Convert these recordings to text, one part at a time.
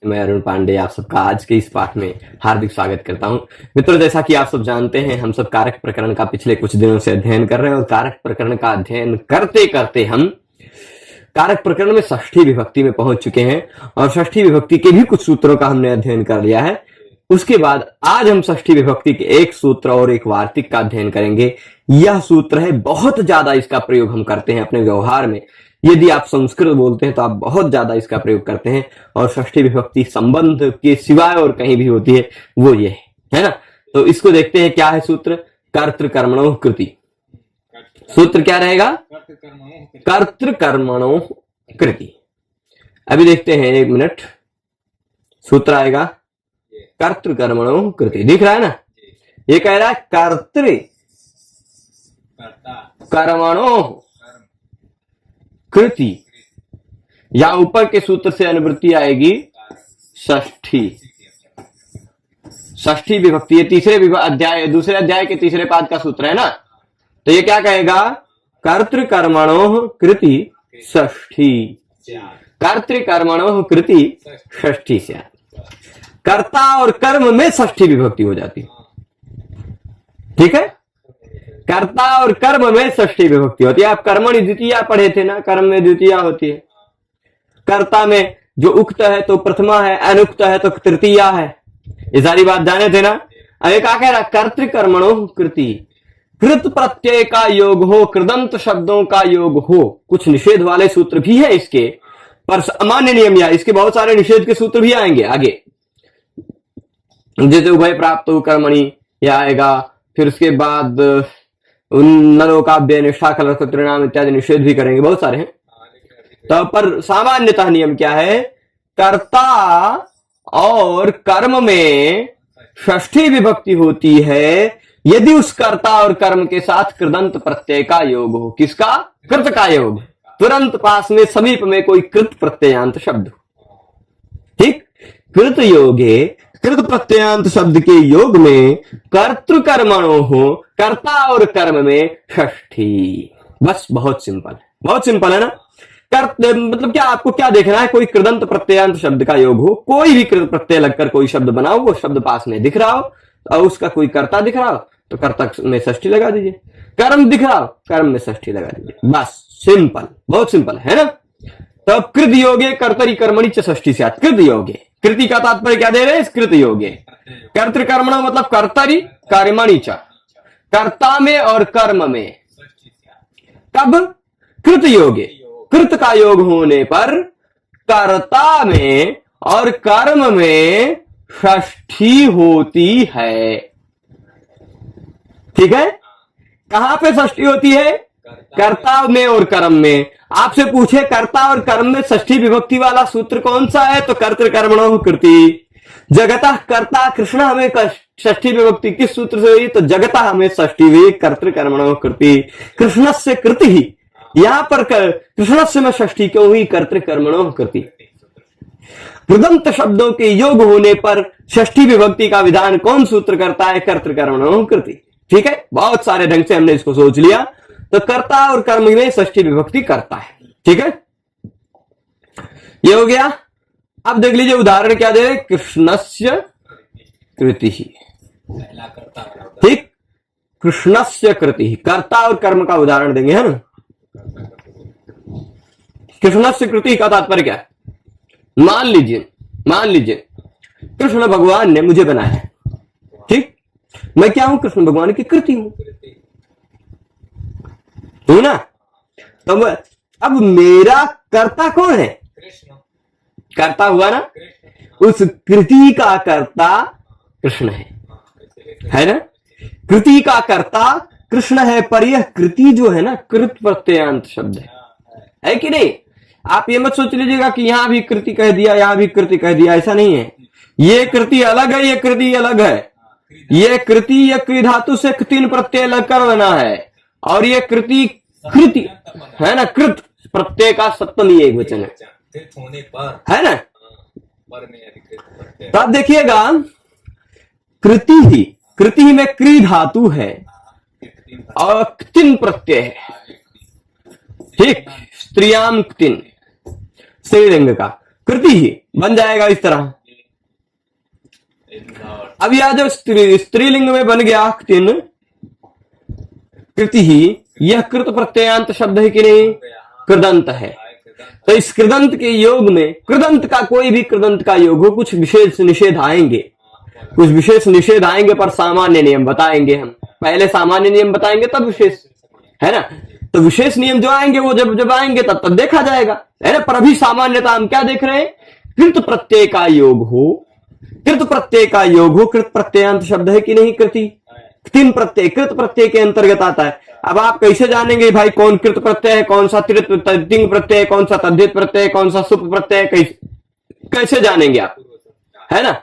मैं अरुण पांडे आप सबका आज के इस पाठ में हार्दिक स्वागत करता हूं। मित्रों, जैसा कि आप सब जानते हैं, हम सब कारक प्रकरण का पिछले कुछ दिनों से अध्ययन कर रहे हैं और कारक प्रकरण का अध्ययन करते करते हम कारक प्रकरण में षष्ठी विभक्ति में पहुंच चुके हैं और षष्ठी विभक्ति के भी कुछ सूत्रों का हमने अध्ययन कर लिया है। उसके बाद आज हम षष्ठी विभक्ति के एक सूत्र और एक वार्तिक का अध्ययन करेंगे। यह सूत्र है, बहुत ज्यादा इसका प्रयोग हम करते हैं अपने व्यवहार में। यदि आप संस्कृत बोलते हैं तो आप बहुत ज्यादा इसका प्रयोग करते हैं और षष्ठी विभक्ति संबंध के सिवाय और कहीं भी होती है वो ये है ना। तो इसको देखते हैं, क्या है सूत्र? कर्तृकर्मणोः कृति। सूत्र क्या रहेगा? कर्तृकर्मणोः कृति। अभी देखते हैं, एक मिनट। सूत्र आएगा कर्तृकर्मणोः कृति। दिख रहा है ना? ये कह रहा है कर्तृ कर्मणोः कृति। यहां ऊपर के सूत्र से अनुवृत्ति आएगी षष्ठी। षष्ठी विभक्ति, ये तीसरे अध्याय, दूसरे अध्याय के तीसरे पाद का सूत्र है ना। तो ये क्या कहेगा? कर्तृकर्मणोः कृति षष्ठी। कर्तृकर्मणोः कृति षष्ठी से कर्ता और कर्म में षष्ठी विभक्ति हो जाती है। ठीक है, कर्ता और कर्म में षष्ठी विभक्ति होती है। आप कर्मणि द्वितीया पढ़े थे ना, कर्म में द्वितीया होती है। कर्ता में जो उक्त है तो प्रथमा है, अनुक्त है तो तृतीया है। ये सारी बात जाने थे ना। अब क्या कह रहा? कर्तृकर्मणोः कृति। कृत प्रत्यय का योग हो, कृदंत शब्दों का योग हो। कुछ निषेध वाले सूत्र भी है इसके, पर सामान्य नियम या इसके बहुत सारे निषेध के सूत्र भी आएंगे आगे। जैसे उभय प्राप्त हो कर्मणि या आएगा, फिर उसके बाद नलोकाभ्य निष्ठा कलनाम इत्यादि निषेध भी करेंगे, बहुत सारे हैं। तो पर सामान्यतः नियम क्या है? कर्ता और कर्म में षष्ठी विभक्ति होती है यदि उस कर्ता और कर्म के साथ कृदंत प्रत्यय का योग हो। किसका? कृत का योग। तुरंत पास में समीप में कोई कृत प्रत्ययांत शब्द हो। ठीक, कृत योगे, कृत प्रत्ययांत शब्द के योग में कर्तृकर्मणों हो, कर्ता और कर्म में षष्ठी। बस बहुत सिंपल है, बहुत सिंपल है ना। मतलब क्या, आपको क्या देखना है? कोई कृदंत प्रत्ययांत शब्द का योग हो, कोई भी कृत प्रत्यय लगकर कोई शब्द बनाओ, वो शब्द पास में दिख रहा हो और उसका कोई कर्ता दिख रहा हो तो कर्ता में षष्ठी लगा दीजिए। कर्म दिख रहा हो, कर्म में षष्ठी लगा दीजिए। बस सिंपल, बहुत सिंपल है ना। तो कृत योगे कर्तरि कर्मणि च षष्ठी स्यात्। कृत योगे, कृति का तात्पर्य क्या दे रहे हैं? कृत योगे। कर्तृकर्मण मतलब कर्तरि कर्मणि च, कर्ता में और कर्म में। कब? कृत योगे। कृत का योग होने पर कर्ता में और कर्म में षष्ठी होती है। ठीक है, कहां पे षष्ठी होती है? कर्ता में और कर्म में। आपसे पूछे कर्ता और कर्म में षष्ठी विभक्ति वाला सूत्र कौन सा है, तो कर्तृकर्मणोः कृति। जगतः कर्ता कृष्ण हमें षष्ठी विभक्ति किस सूत्र से हुई? तो जगतः हमें षष्ठी हुई कर्तृकर्मणोः कृति। कृष्णस्य कृति ही, यहां पर कृष्णस्य में षष्ठी क्यों हुई? कर्तृकर्मणोः कृति। कृदंत शब्दों के योग होने पर षष्ठी विभक्ति का विधान कौन सूत्र करता है? कर्तृकर्मणोः कृति। ठीक है, बहुत सारे ढंग से हमने इसको सोच लिया। तो कर्ता और कर्म में षष्ठी विभक्ति करता है। ठीक है, ये हो गया। अब देख लीजिए उदाहरण क्या दे रहे? कृष्णस्य कृति। ठीक, कृष्णस्य कृति, कर्ता और कर्म का उदाहरण देंगे, है ना। कृष्णस्य कृति का तात्पर्य क्या है? मान लीजिए कृष्ण भगवान ने मुझे बनाया। ठीक, मैं क्या हूं? कृष्ण भगवान की कृति हूं ना। तो अब मेरा कर्ता कौन है? कर्ता हुआ ना, उस कृति का कर्ता कृष्ण है ना। कृति का कर्ता कृष्ण है, पर यह कृति जो है ना, कृत प्रत्ययांत शब्द है कि नहीं। आप ये मत सोच लीजिएगा कि यहां भी कृति कह दिया, यहां भी कृति कह दिया, ऐसा नहीं है। ये कृति अलग है, ये कृति अलग है। ये कृति या कृ धातु से तीन प्रत्यय लगकर बना है और ये कृति कृति है ना। कृत प्रत्यय का सप्तमी एक वचन है ना। तो आप देखिएगा, कृति में क्री धातु है और क्तिन प्रत्यय है। ठीक, स्त्रियाम क्तिन, स्त्रीलिंग का। कृति ही बन जाएगा इस तरह। अब यह जो स्त्रीलिंग में बन गया तिन कृति ही, यह कृत प्रत्ययांत शब्द है कि नहीं? कृदंत है। तो इस कृदंत के योग में, कृदंत का कोई भी कृदंत का योग हो, कुछ विशेष निषेध आएंगे, कुछ विशेष निषेध आएंगे, पर सामान्य नियम बताएंगे हम। पहले सामान्य नियम बताएंगे तब विशेष, है ना? तो विशेष नियम जो आएंगे वो जब जब आएंगे तब तब देखा जाएगा, है ना? पर अभी सामान्यता हम क्या देख रहे हैं? कृत प्रत्यय का योग हो, कृत प्रत्यय का योग हो। कृत प्रत्ययांत शब्द है कि नहीं? कृति तीन प्रत्यय कृत प्रत्यय के अंतर्गत आता है। अब आप कैसे जानेंगे भाई कौन कृत प्रत्यय है, कौन सा तिंग प्रत्यय है, कौन सा तद्धित प्रत्यय है, कौन सा सुप प्रत्यय है? कैसे जानेंगे आप, है ना?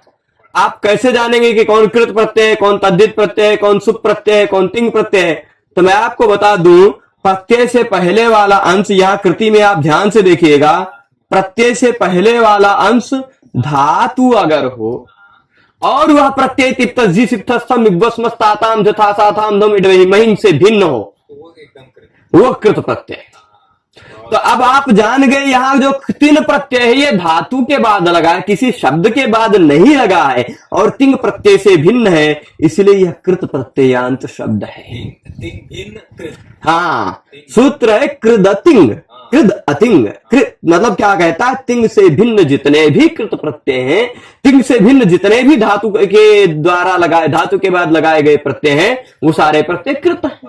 आप कैसे जानेंगे कि कौन कृत प्रत्यय है, कौन तद्धित प्रत्यय है, कौन सुप प्रत्यय है, कौन तिंग प्रत्यय है? तो मैं आपको बता दूं, प्रत्यय से पहले वाला अंश, यह कृति में आप ध्यान से देखिएगा, प्रत्यय से पहले वाला अंश धातु अगर हो और वह प्रत्यय तिप्तजी सिप्तस्थम इग्वस्मस्ताताम जथा साथाम धम इडवहिमहिं से भिन्न हो, वो कृत प्रत्यय। तो अब आप जान गए यहां जो तीन प्रत्यय है ये धातु के बाद लगा है, किसी शब्द के बाद नहीं लगा है और तिंग प्रत्यय से भिन्न है, इसलिए यह कृत प्रत्ययांत शब्द है। हाँ, सूत्र है कृदतिंग, कृद अतिंग। मतलब क्या कहता है? तिंग से भिन्न जितने भी कृत प्रत्यय हैं, तिंग से भिन्न जितने भी धातु के द्वारा लगाए, धातु के बाद लगाए गए प्रत्यय हैं, वो सारे प्रत्यय कृत है।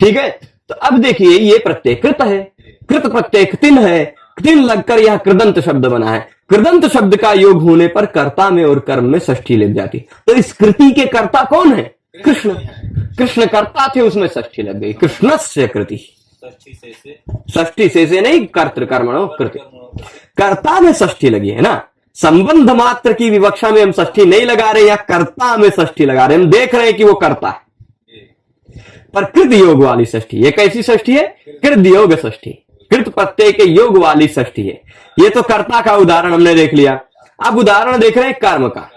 ठीक है? तो अब देखिए ये प्रत्यय कृत है, कृत प्रत्यय कृतिन है, कृतिन लगकर यह कृदंत शब्द बना है। कृदंत शब्द का योग होने पर कर्ता में और कर्म में षष्ठी लग जाती। तो इस कृति के कर्ता कौन है? कृष्ण। कृष्ण कर्ता थे, उसमें षष्ठी लग गई। कृष्णस्य कृति, षष्ठी से नहीं, कर्तृ कर्मणो कृति, कर्ता में षष्ठी लगी है ना। संबंध मात्र की विवक्षा में हम षष्ठी नहीं लगा रहे, या कर्ता में षष्ठी लगा रहे, हम देख रहे हैं कि वो कर्ता है। पर कृत योग वाली षष्ठी, ये कैसी षष्ठी है? कृत योग षष्ठी, कृत प्रत्यय के योग वाली षष्ठी है। ये तो कर्ता का उदाहरण हमने देख लिया। अब उदाहरण देख रहे हैं कर्म का।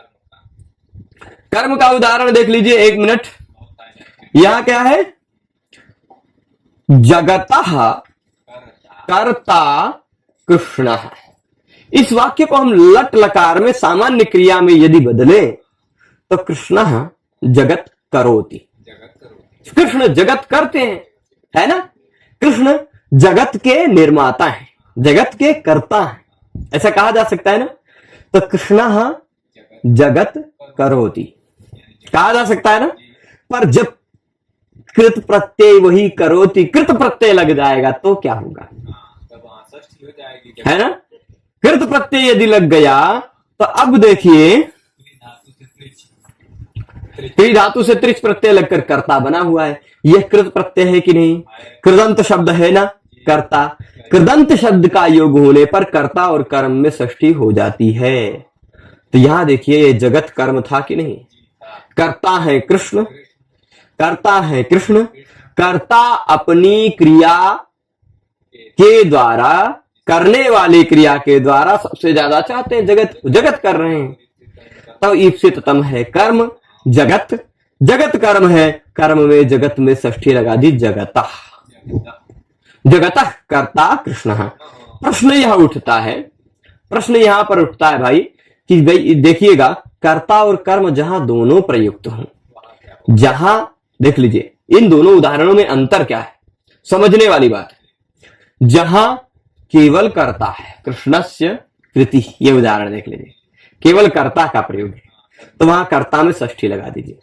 कर्म का उदाहरण देख लीजिए, एक मिनट। यहां क्या है? जगतः कर्ता कृष्ण। इस वाक्य को हम लट लकार में सामान्य क्रिया में यदि बदले तो कृष्ण जगत करोति, कृष्ण जगत करते हैं, है ना? कृष्ण जगत के निर्माता हैं, जगत के कर्ता हैं, ऐसा कहा जा सकता है ना। तो कृष्ण जगत करोति कहा जा सकता है ना। पर जब कृत प्रत्यय वही करोति कृत प्रत्यय लग जाएगा तो क्या होगा? है ना? कृत प्रत्यय यदि लग गया तो अब देखिए धातु से त्रिच प्रत्यय लगकर कर्ता बना हुआ है। यह कृत प्रत्यय है कि नहीं? कृदंत शब्द है ना, कर्ता। कृदंत शब्द का योग होने पर कर्ता और कर्म में षष्ठी हो जाती है। तो यहां देखिए ये जगत कर्म था कि नहीं? कर्ता है कृष्ण, कर्ता है कृष्ण, कर्ता अपनी क्रिया के द्वारा, करने वाली क्रिया के द्वारा सबसे ज्यादा चाहते हैं, जगत जगत कर रहे हैं। तो ईप्सिततम है कर्म, जगत जगत कर्म है, कर्म में जगत में षष्ठी लगा दी, जगतः जगतः कर्ता कृष्ण। प्रश्न यह उठता है, प्रश्न यहां पर उठता है भाई कि भाई देखिएगा कर्ता और कर्म जहां दोनों प्रयुक्त हों, जहां देख लीजिए इन दोनों उदाहरणों में अंतर क्या है, समझने वाली बात है। जहां केवल कर्ता है, कृष्णस्य कृति, ये उदाहरण देख लीजिए, केवल कर्ता का प्रयोग है तो वहां कर्ता में षष्ठी लगा दीजिए।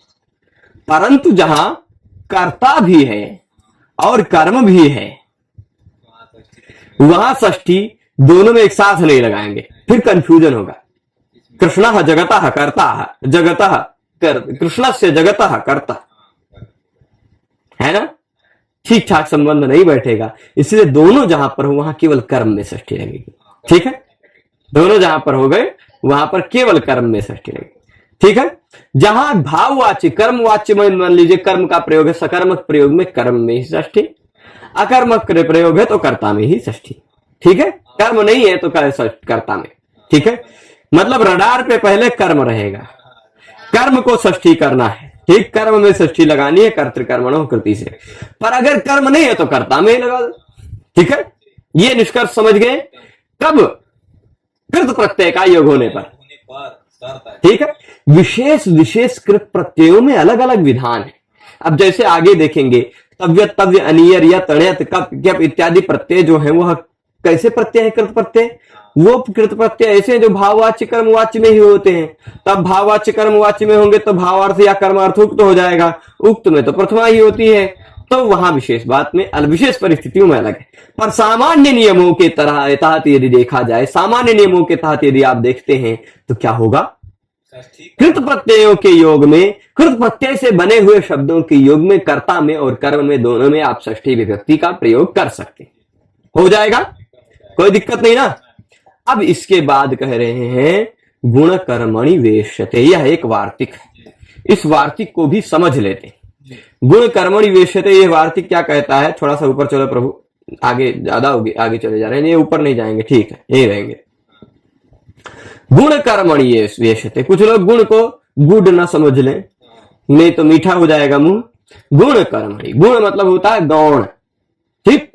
परंतु जहां कर्ता भी है और कर्म भी है वहां षष्ठी दोनों में एक साथ नहीं लगाएंगे, फिर कंफ्यूजन होगा। कृष्णः जगतः कर्ता, जगतः कृष्णस्य जगतः कर्ता, है ना? ठीक ठाक संबंध नहीं बैठेगा, इसलिए दोनों जहां पर हो वहां केवल कर्म में षष्ठी लगेगी। ठीक है? दोनों जहां पर हो गए वहां पर केवल कर्म में षष्ठी लगेगी। ठीक है? जहां भाववाच्य कर्मवाच्य में मान लीजिए कर्म का प्रयोग है, सकर्मक प्रयोग में कर्म में ही षष्ठी, अकर्मक प्रयोग है तो कर्ता में ही षष्ठी। ठीक है? कर्म नहीं है तो कर्ता में। ठीक है? मतलब रडार पे पहले कर्म रहेगा, कर्म को षष्ठी करना है। ठीक, कर्म में षष्ठी लगानी है कर्तृकर्मणो कृति से, पर अगर कर्म नहीं है तो कर्ता में ही लगा दो। ठीक है? ये निष्कर्ष समझ गए। कब कृत प्रत्यय का योग होने पर, ठीक है। विशेष विशेष कृत प्रत्ययों में अलग अलग विधान है। अब जैसे आगे देखेंगे, तव्य तव्य अनियर या तण्यत कप ज्ञप इत्यादि प्रत्यय जो है वह कैसे प्रत्यय है? कृत प्रत्यय। वो कृत प्रत्यय ऐसे हैं जो भाववाच्य कर्मवाच्य में ही होते हैं। तब भाववाच्य कर्मवाच्य में होंगे तो भावार्थ या कर्मार्थ उक्त हो जाएगा, उक्त में तो प्रथमा ही होती है, तो वहां विशेष बात में विशेष परिस्थितियों में अलग है। पर सामान्य नियमों के तरह तहत यदि देखा जाए, सामान्य नियमों के तहत यदि आप देखते हैं तो क्या होगा? कृत प्रत्ययों के योग में, कृत प्रत्यय से बने हुए शब्दों के योग में कर्ता में और कर्म में दोनों में आप षष्ठी विभक्ति का प्रयोग कर सकते हैं, हो जाएगा, कोई दिक्कत नहीं ना। अब इसके बाद कह रहे हैं गुण कर्मणि वेश्यते, यह एक वार्तिक है, इस वार्तिक को भी समझ लेते हैं। गुण कर्मणि वेश्यते, यह वार्तिक क्या कहता है? थोड़ा सा ऊपर चलो प्रभु, आगे ज्यादा होगी, आगे चले जा रहे हैं, ये ऊपर नहीं जाएंगे, ठीक है, यही रहेंगे। गुण कर्मणि वेश्यते, कुछ लोग गुण को गुड ना समझ लें, नहीं तो मीठा हो जाएगा मुंह। गुण कर्मणि, गुण मतलब होता है गौण, ठीक।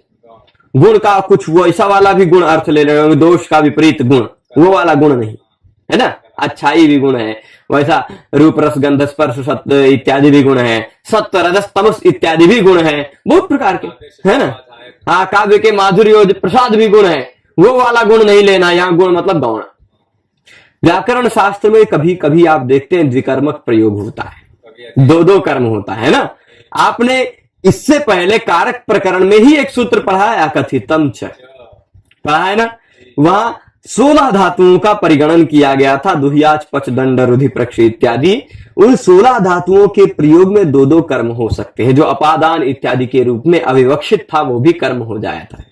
गुण का कुछ वो ऐसा वाला भी गुण अर्थ ले रहे होंगे, दोष का विपरीत गुण, वो वाला गुण नहीं है ना। अच्छाई भी गुण है, वैसा रूप रस गंध स्पर्श सत्य इत्यादि भी गुण है, सत्य रजस तमस इत्यादि भी गुण है, बहुत प्रकार के, है ना। हाँ, काव्य के माधुर्य प्रसाद भी गुण है, वो वाला गुण नहीं लेना। यहाँ गुण मतलब गौण। व्याकरण शास्त्र में कभी कभी आप देखते हैं द्विकर्मक प्रयोग होता है, दो दो कर्म होता है ना। आपने इससे पहले कारक प्रकरण में ही एक सूत्र पढ़ा है, अकथितम च, पढ़ा है ना। वहां 16 धातुओं का परिगणन किया गया था, दुहियाच पच दंड रुधि प्रक्ष इत्यादि। उन 16 धातुओं के प्रयोग में दो दो कर्म हो सकते हैं, जो अपादान इत्यादि के रूप में अविवक्षित था वो भी कर्म हो जाया था।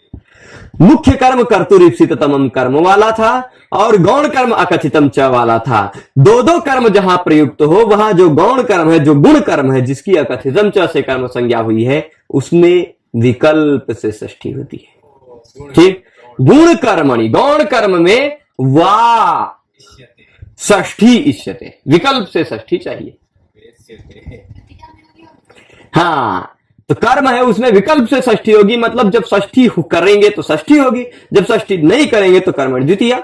मुख्य कर्म कर्तुरीप्सिततमम कर्म वाला था और गौण कर्म अकथितम च वाला था। दो दो कर्म जहां प्रयुक्त हो, वहां जो गौण कर्म है, जो गुण कर्म है, जिसकी अकथितम च से कर्म संज्ञा हुई है, उसमें विकल्प से षष्ठी होती है, ठीक। गुण कर्मणि, गौण कर्म में वा षष्ठी इष्यते, विकल्प से षष्ठी चाहिए। हाँ, तो कर्म है उसमें विकल्प से षष्ठी होगी, मतलब जब षष्ठी करेंगे तो षष्ठी होगी, जब षष्ठी नहीं करेंगे तो कर्मणि द्वितीया,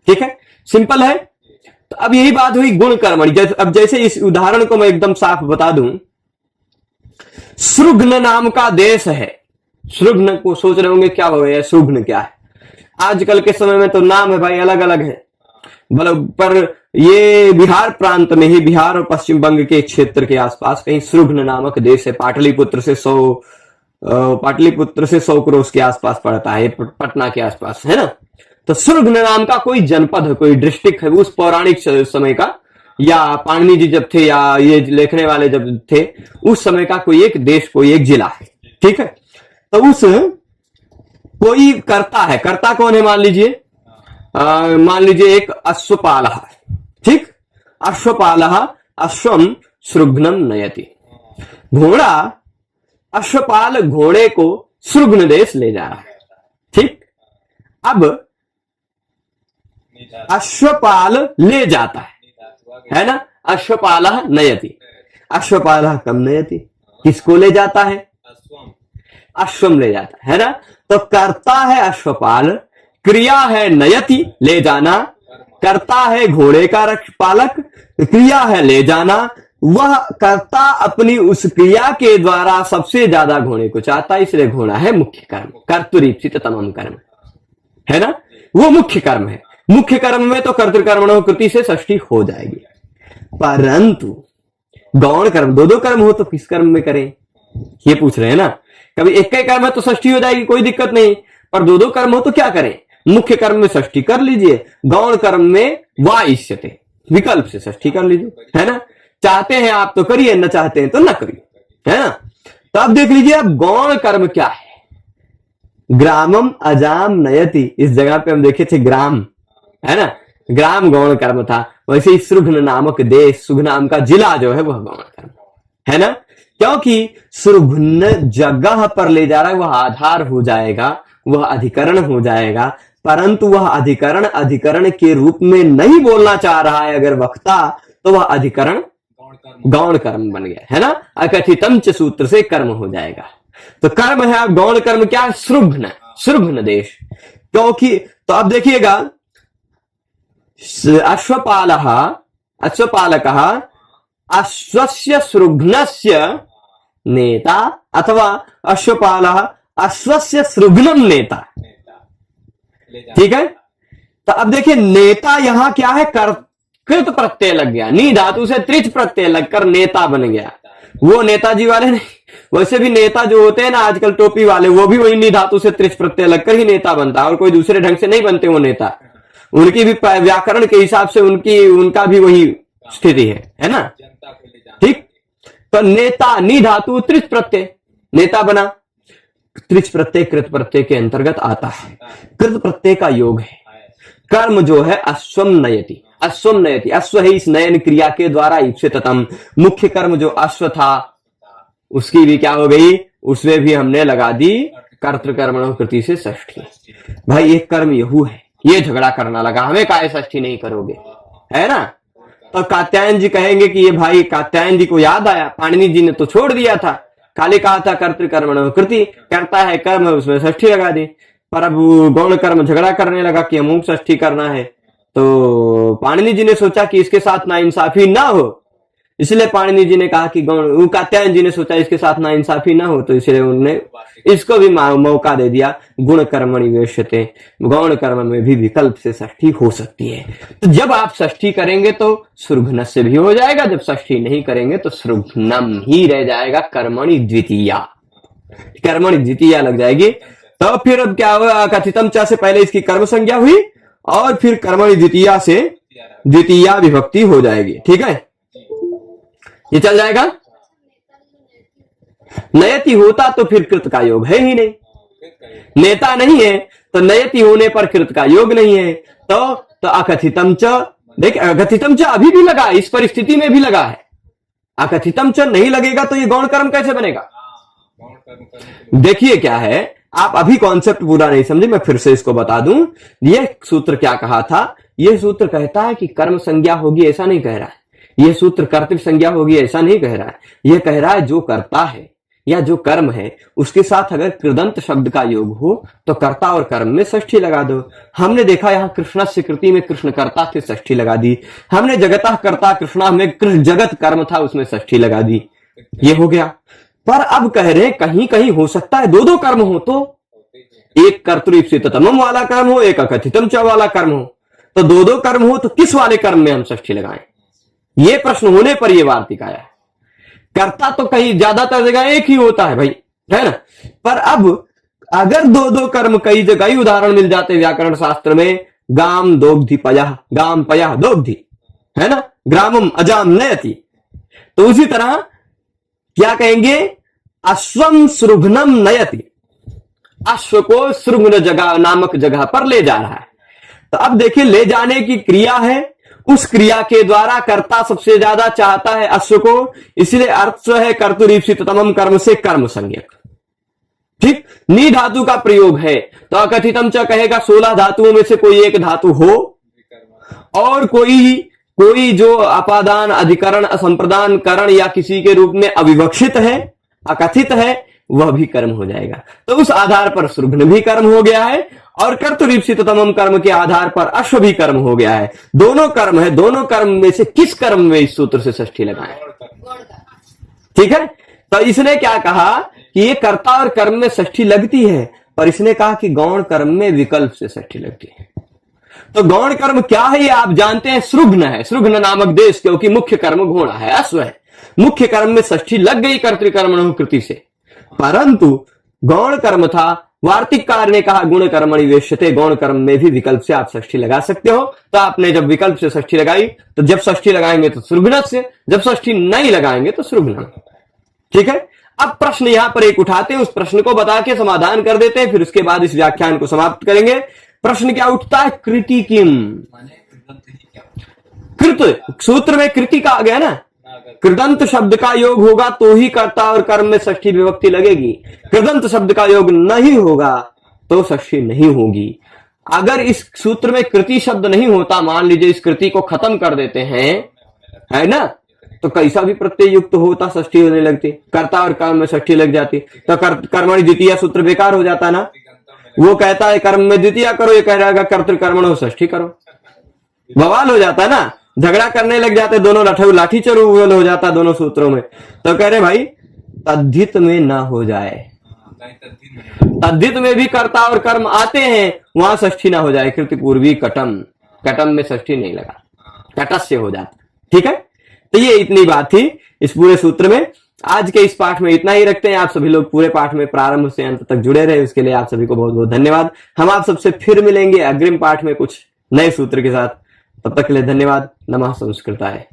ठीक है, सिंपल है। तो अब यही बात हुई गुण कर्मणि। अब जैसे इस उदाहरण को मैं एकदम साफ बता दूं, श्रुघ्न नाम का देश है। श्रुघ्न को सोच रहे होंगे क्या हो गया, श्रुघ्न क्या है? आजकल के समय में तो नाम है भाई अलग अलग है, पर ये बिहार प्रांत में ही, बिहार और पश्चिम बंग के क्षेत्र के आसपास कहीं श्रुघ्न नामक देश है। पाटलिपुत्र से 100 क्रोस के आसपास पड़ता है, पटना के आसपास है ना। तो श्रुघ्न नाम का कोई जनपद है, कोई डिस्ट्रिक्ट है उस पौराणिक समय का, या पाणिनि जी जब थे या ये लिखने वाले जब थे उस समय का कोई एक देश, कोई एक जिला है, ठीक है। तो उस कोई करता है, करता कौन है मान लीजिए, मान लीजिए एक अश्वपाल, ठीक। अश्वपाल अश्वम श्रुघ्नम नयति, घोड़ा, अश्वपाल घोड़े को श्रुघ्न देश ले जा रहा है, ठीक। अब अश्वपाल ले जाता है ना, अश्वपाल नयति, अश्वपाल कम नयति, किसको ले जाता है? अश्वम ले जाता है ना। तो करता है अश्वपाल, क्रिया है नयति ले जाना, करता है घोड़े का पालक, क्रिया है ले जाना। वह कर्ता अपनी उस क्रिया के द्वारा सबसे ज्यादा घोड़े को चाहता है, इसलिए घोड़ा है मुख्य कर्म, कर्तुरीप्सिततमम कर्म है ना, वो मुख्य कर्म है। मुख्य कर्म में तो कर्तृकर्मणो कृति से षष्ठी हो जाएगी, परंतु गौण कर्म, दो दो कर्म हो तो किस कर्म में करें, ये पूछ रहे हैं ना। कभी एक ही कर्म है तो षष्ठी हो जाएगी, कोई दिक्कत नहीं, पर दो दो कर्म हो तो क्या करें? मुख्य कर्म में षष्ठी कर लीजिए, गौण कर्म में वा इष्यते, विकल्प से षष्ठी कर लीजिए, है ना। चाहते हैं आप तो करिए, न चाहते हैं तो न करिए, है ना। तो अब देख लीजिए, अब गौण कर्म क्या है? ग्रामम अजाम नयति, इस जगह पे हम देखे थे ग्राम, है ना, ग्राम गौण कर्म था। वैसे ही श्रुघ्न नामक देश, श्रुघ्न नाम का जिला जो है वह गौण कर्म है ना, क्योंकि श्रुघ्न जगह पर ले जा रहा है, वह आधार हो जाएगा, वह अधिकरण हो जाएगा, परंतु वह अधिकरण के रूप में नहीं बोलना चाह रहा है अगर वक्ता, तो वह अधिकरण गौण कर्म बन गया, है ना। अकथितम च सूत्र से कर्म हो जाएगा। तो कर्म है, अब गौण कर्म क्या है? श्रुघ्न, श्रुघ्न देश, क्योंकि तो अब देखिएगा अश्वपालः अश्वपालकः अश्वस्य सृघ्नस्य नेता अथवा अश्वपालः अश्वस्य सृघ्नं नेता। ठीक है, तो अब देखिए नेता यहां क्या है, कृत प्रत्यय लग गया, नी धातु से त्रिच प्रत्यय लगकर नेता बन गया। वो नेताजी वाले नहीं, वैसे भी नेता जो होते हैं ना आजकल टोपी वाले, वो भी वही नी धातु से त्रिच प्रत्यय लगकर ही नेता बनता है, और कोई दूसरे ढंग से नहीं बनते वो नेता। उनकी भी व्याकरण के हिसाब से उनका भी वही स्थिति है ना। ठीक, तो नेता नी धातु त्रिच प्रत्यय, नेता बना। त्रिच प्रत्यय कृत प्रत्यय के अंतर्गत आता है, कृत प्रत्यय का योग है। कर्म जो है अश्वम नयति, अश्वम नयति, अश्व है इस नयन क्रिया के द्वारा ईप्सिततम। मुख्य कर्म जो अश्व था उसकी भी क्या हो गई, उसमें भी हमने लगा दी कर्तृकर्मणो कृति से षष्ठी। भाई एक कर्म यहू है, ये झगड़ा करना लगा, हमें काहे षष्ठी नहीं करोगे, है ना। तो कात्यायन जी कहेंगे कि ये भाई, कात्यायन जी को याद आया पाणिनि जी ने तो छोड़ दिया था, खाली कहा था कर्तृकर्मणो कृति, करता है कर्म उसमें षष्ठी लगा दी। पर अब गौण कर्म झगड़ा करने लगा कि अमुक षष्ठी करना है, तो पाणिनि जी ने सोचा कि इसके साथ नाइंसाफी ना हो, इसलिए पाणिनि जी ने कहा कि गौण, कात्यायन जी ने सोचा इसके साथ नाइंसाफी ना हो, तो इसलिए उन्होंने इसको भी मौका दे दिया। गुण कर्मणि वेश्यते, गौण कर्म में भी विकल्प से षष्ठी हो सकती है। तो जब आप षष्ठी करेंगे तो सृघ्न से भी हो जाएगा, जब षष्ठी नहीं करेंगे तो सृघ्नम ही रह जाएगा, कर्मणि द्वितीया, कर्मणि द्वितीया लग जाएगी। तो फिर अब क्या हुआ, कथितम च से पहले इसकी कर्म संज्ञा हुई और फिर कर्मणि द्वितीया से द्वितीया विभक्ति हो जाएगी। ठीक है, ये चल जाएगा। नयति होता तो फिर कृत का योग है ही नहीं, नेता नहीं है तो नयति होने पर कृत का योग नहीं है। तो अकथितम च, देख अकथितम च अभी भी लगा, इस परिस्थिति में भी लगा है। अकथितम च नहीं लगेगा तो ये गौण कर्म कैसे बनेगा। देखिए क्या है, आप अभी कॉन्सेप्ट पूरा नहीं समझे, मैं फिर से इसको बता दूं। यह सूत्र क्या कहा था, यह सूत्र कहता है कि कर्म संज्ञा होगी, ऐसा नहीं कह रहा है। यह सूत्र कर्तव्य संज्ञा होगी, ऐसा नहीं कह रहा है। यह कह रहा है जो कर्ता है या जो कर्म है उसके साथ अगर कृदंत शब्द का योग हो तो कर्ता और कर्म में षष्ठी लगा दो। हमने देखा यहाँ कृष्णस्य कृति में कृष्ण कर्ता थे, षष्ठी लगा दी। हमने जगतः कर्ता कृष्णा में कृष्ण जगत कर्म था, उसमें षष्ठी लगा दी, ये हो गया। पर अब कह रहे कहीं कहीं हो सकता है दो दो कर्म हो, तो एक कर्तृप्सिततमम वाला कर्म हो, एक अकथितम च वाला कर्म हो। तो दो दो कर्म हो तो किस वाले कर्म में हम षष्ठी लगाएं, ये प्रश्न होने पर यह वार्तिक आया है। कर्ता तो कहीं ज्यादातर जगह एक ही होता है भाई, है ना। पर अब अगर दो दो कर्म कई जगह ही उदाहरण मिल जाते व्याकरण शास्त्र में, गाम दोग्धि पयः, गाम पयः दोग्धि, है ना, ग्रामम अजाम नयति। तो उसी तरह क्या कहेंगे, अश्वम सृघ्नम नयति, अश्व को सृघ्न जगह नामक जगह पर ले जा रहा है। तो अब देखिए ले जाने की क्रिया है, उस क्रिया के द्वारा कर्ता सबसे ज्यादा चाहता है अश्व को, इसलिए अर्थ है कर्तुरीप्सिततमम कर्म से कर्म संज्ञक। ठीक, नी धातु का प्रयोग है तो अकथितम च कहेगा 16 धातुओं में से कोई एक धातु हो, और कोई जो अपादान अधिकरण असंप्रदान करण या किसी के रूप में अविवक्षित है, अकथित है, वह भी कर्म हो जाएगा। तो उस आधार पर सृघ्न भी कर्म हो गया है और कर्तुरीप्सिततमम कर्म के आधार पर अश्व भी कर्म हो गया है। दोनों कर्म है, दोनों कर्म में से किस कर्म में इस सूत्र से षष्ठी लगाएं। ठीक है, तो इसने क्या कहा कि ये कर्ता और कर्म में षष्ठी लगती है, पर इसने कहा कि गौण कर्म में विकल्प से षष्ठी लगती है। तो गौण कर्म क्या है ये आप जानते हैं, सृघ्न है, सृघ्न नामक देश, क्योंकि मुख्य कर्म घोड़ा है, अश्व है। मुख्य कर्म में षष्ठी लग गई कर्तृकर्मणो कृति से, परंतु गौण कर्म था। वार्तिककार ने कहा गुण कर्मणि वेश्यते, गौण कर्म में भी विकल्प से आप षष्ठी लगा सकते हो। तो आपने जब विकल्प से षष्ठी लगाई तो जब षष्ठी लगाएंगे तो सृघ्न से, जब षष्ठी नहीं लगाएंगे तो सृघ्न। ठीक है, अब प्रश्न यहां पर एक उठाते हैं, उस प्रश्न को बता के समाधान कर देते हैं, फिर उसके बाद इस व्याख्यान को समाप्त करेंगे। प्रश्न क्या उठता है, कृति किम, कृत सूत्र में कृति का आ गया ना, कृदंत शब्द का योग होगा तो ही कर्ता और कर्म में षष्ठी विभक्ति लगेगी। कृदंत शब्द का योग नहीं होगा तो षष्ठी नहीं होगी। अगर इस सूत्र में कृति शब्द नहीं होता, मान लीजिए इस कृति को खत्म कर देते हैं, है ना, तो कैसा भी प्रत्यय युक्त होता षष्ठी होने लगती, कर्ता और कर्म में षष्ठी लग जाती, तो कर्मणि द्वितीय सूत्र बेकार हो जाता ना। वो कहता है कर्म में द्वितीय करो, ये कह रहेगा कर्तृकर्मणो षष्ठी करो। बवाल हो जाता है ना, झगड़ा करने लग जाते दोनों, लाठी चरुगल हो जाता दोनों सूत्रों में। तो कह रहे भाई तद्धित में ना हो जाए, तद्धित में भी कर्ता और कर्म आते हैं, वहां षष्ठी ना हो जाए। कृति पूर्वी कटम, कटम में षष्ठी नहीं लगा, कटस्य हो जाता। ठीक है, तो ये इतनी बात थी इस पूरे सूत्र में। आज के इस पाठ में इतना ही रखते हैं। आप सभी लोग पूरे पाठ में प्रारंभ से अंत तक जुड़े रहे, उसके लिए आप सभी को बहुत बहुत धन्यवाद। हम आप सबसे फिर मिलेंगे अग्रिम पाठ में कुछ नए सूत्र के साथ। तब तक के लिए धन्यवाद। नमः संस्कृताय।